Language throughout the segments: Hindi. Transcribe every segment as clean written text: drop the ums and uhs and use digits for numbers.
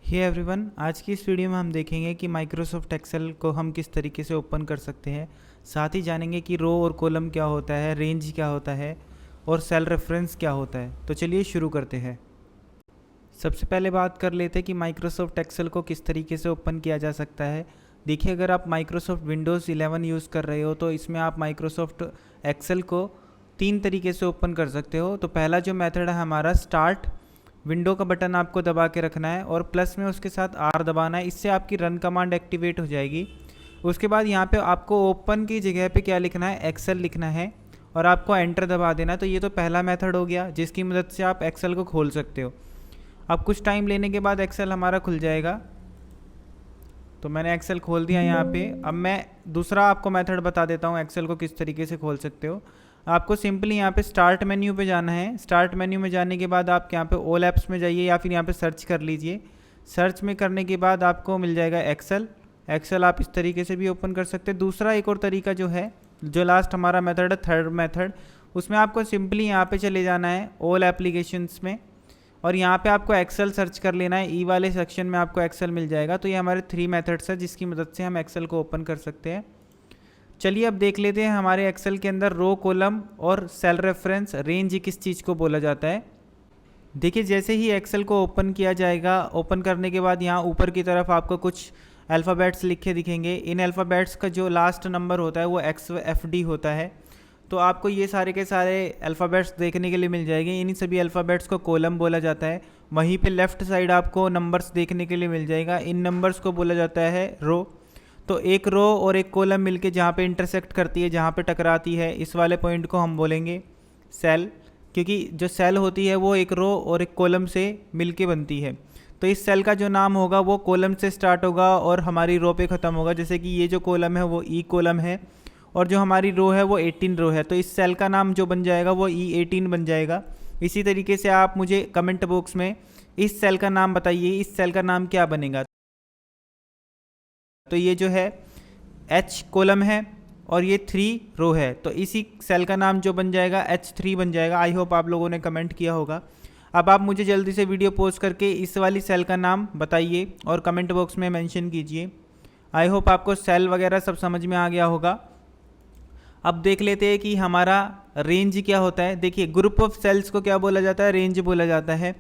हे एवरीवन, आज की इस वीडियो में हम देखेंगे कि माइक्रोसॉफ्ट एक्सेल को हम किस तरीके से ओपन कर सकते हैं। साथ ही जानेंगे कि रो और कॉलम क्या होता है, रेंज क्या होता है और सेल रेफरेंस क्या होता है। तो चलिए शुरू करते हैं। सबसे पहले बात कर लेते हैं कि माइक्रोसॉफ्ट एक्सेल को किस तरीके से ओपन किया जा सकता है। देखिए, अगर आप माइक्रोसॉफ्ट विंडोज़ 11 यूज़ कर रहे हो तो इसमें आप माइक्रोसॉफ्ट एक्सेल को 3 तरीके से ओपन कर सकते हो। तो पहला जो मेथड है हमारा, स्टार्ट विंडो का बटन आपको दबा के रखना है और प्लस में उसके साथ आर दबाना है। इससे आपकी रन कमांड एक्टिवेट हो जाएगी। उसके बाद यहाँ पे आपको ओपन की जगह पे क्या लिखना है, एक्सेल लिखना है और आपको एंटर दबा देना। तो ये तो पहला मेथड हो गया जिसकी मदद से आप एक्सेल को खोल सकते हो। अब कुछ टाइम लेने के बाद एक्सेल हमारा खुल जाएगा। तो मैंने एक्सेल खोल दिया यहाँ पे। अब मैं दूसरा आपको मेथड बता देता हूँ एक्सेल को किस तरीके से खोल सकते हो। आपको सिंपली यहाँ पे स्टार्ट मेन्यू पे जाना है। स्टार्ट मेन्यू में जाने के बाद आप यहाँ पे ऑल ऐप्स में जाइए या फिर यहाँ पे सर्च कर लीजिए। सर्च में करने के बाद आपको मिल जाएगा एक्सेल। एक्सेल आप इस तरीके से भी ओपन कर सकते हैं। दूसरा एक और तरीका जो है, जो लास्ट हमारा मेथड है, थर्ड मेथड, उसमें आपको सिंपली यहाँ पे चले जाना है ऑल एप्लीकेशंस में और यहाँ पे आपको एक्सेल सर्च कर लेना है। ई वाले सेक्शन में आपको एक्सेल मिल जाएगा। तो ये हमारे 3 मेथड्स हैं जिसकी मदद से हम एक्सेल को ओपन कर सकते हैं। चलिए अब देख लेते हैं हमारे एक्सेल के अंदर रो, कॉलम और सेल रेफरेंस, रेंज किस चीज़ को बोला जाता है। देखिए, जैसे ही एक्सेल को ओपन किया जाएगा, ओपन करने के बाद यहाँ ऊपर की तरफ आपको कुछ अल्फ़ाबेट्स लिखे दिखेंगे। इन अल्फ़ाबेट्स का जो लास्ट नंबर होता है वो XFD होता है। तो आपको ये सारे के सारे अल्फ़ाबेट्स देखने के लिए मिल जाएंगे। इन्हीं सभी अल्फ़ाबेट्स को कॉलम बोला जाता है। वहीं पे लेफ़्ट साइड आपको नंबर्स देखने के लिए मिल जाएगा। इन नंबर्स को बोला जाता है रो। तो एक रो और एक कॉलम मिलके जहाँ पे इंटरसेक्ट करती है, जहाँ पे टकराती है, इस वाले पॉइंट को हम बोलेंगे सेल, क्योंकि जो सेल होती है वो एक रो और एक कॉलम से मिलके बनती है। तो इस सेल का जो नाम होगा वो कॉलम से स्टार्ट होगा और हमारी रो पे ख़त्म होगा। जैसे कि ये जो कॉलम है वो ई कॉलम है और जो हमारी रो है वो 18 रो है। तो इस सेल का नाम जो बन जाएगा वो E18 बन जाएगा। इसी तरीके से आप मुझे कमेंट बॉक्स में इस सेल का नाम बताइए, इस सेल का नाम क्या बनेगा। तो ये जो है H कॉलम है और ये 3 रो है। तो इसी सेल का नाम जो बन जाएगा H3 बन जाएगा। आई होप आप लोगों ने कमेंट किया होगा। अब आप मुझे जल्दी से वीडियो पोस्ट करके इस वाली सेल का नाम बताइए और कमेंट बॉक्स में मेंशन कीजिए। आई होप आपको सेल वगैरह सब समझ में आ गया होगा। अब देख लेते हैं कि हमारा रेंज क्या होता है। देखिए, ग्रुप ऑफ सेल्स को क्या बोला जाता है, रेंज बोला जाता है।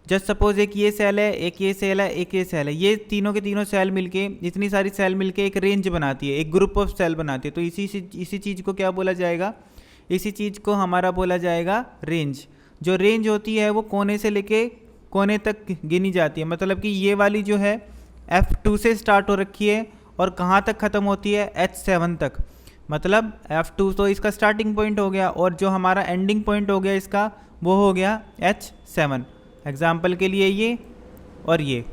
जस्ट सपोज एक ये सेल है, एक ये सेल है, एक ये सेल है। ये तीनों के तीनों सेल मिलके, इतनी सारी सेल मिलके एक रेंज बनाती है, एक ग्रुप ऑफ सेल बनाती है। तो इसी चीज़ को क्या बोला जाएगा, इसी चीज़ को हमारा बोला जाएगा रेंज। जो रेंज होती है वो कोने से लेके कोने तक गिनी जाती है। मतलब कि ये वाली जो है F2 से स्टार्ट हो रखी है और कहाँ तक ख़त्म होती है, H7 तक। मतलब F2 तो इसका स्टार्टिंग पॉइंट हो गया और जो हमारा एंडिंग पॉइंट हो गया इसका वो हो गया H7। एग्जाम्पल के लिए ये और ये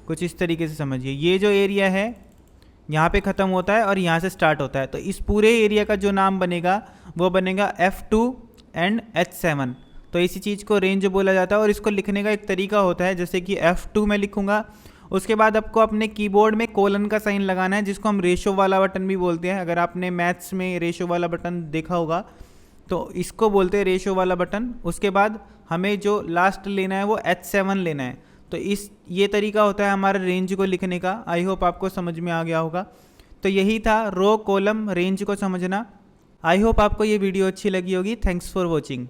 कुछ इस तरीके से समझिए। ये जो एरिया है यहाँ पे ख़त्म होता है और यहाँ से स्टार्ट होता है। तो इस पूरे एरिया का जो नाम बनेगा वो बनेगा F2 एंड H7। तो इसी चीज़ को रेंज बोला जाता है। और इसको लिखने का एक तरीका होता है, जैसे कि F2 में लिखूँगा, उसके बाद आपको अपने कीबोर्ड में कोलन का साइन लगाना है, जिसको हम रेशो वाला बटन भी बोलते हैं। अगर आपने मैथ्स में रेशो वाला बटन देखा होगा तो इसको बोलते हैं रेशो वाला बटन। उसके बाद हमें जो लास्ट लेना है वो H7 लेना है। तो ये तरीका होता है हमारे रेंज को लिखने का। आई होप आपको समझ में आ गया होगा। तो यही था रो, कॉलम, रेंज को समझना। आई होप आपको ये वीडियो अच्छी लगी होगी। Thanks for watching.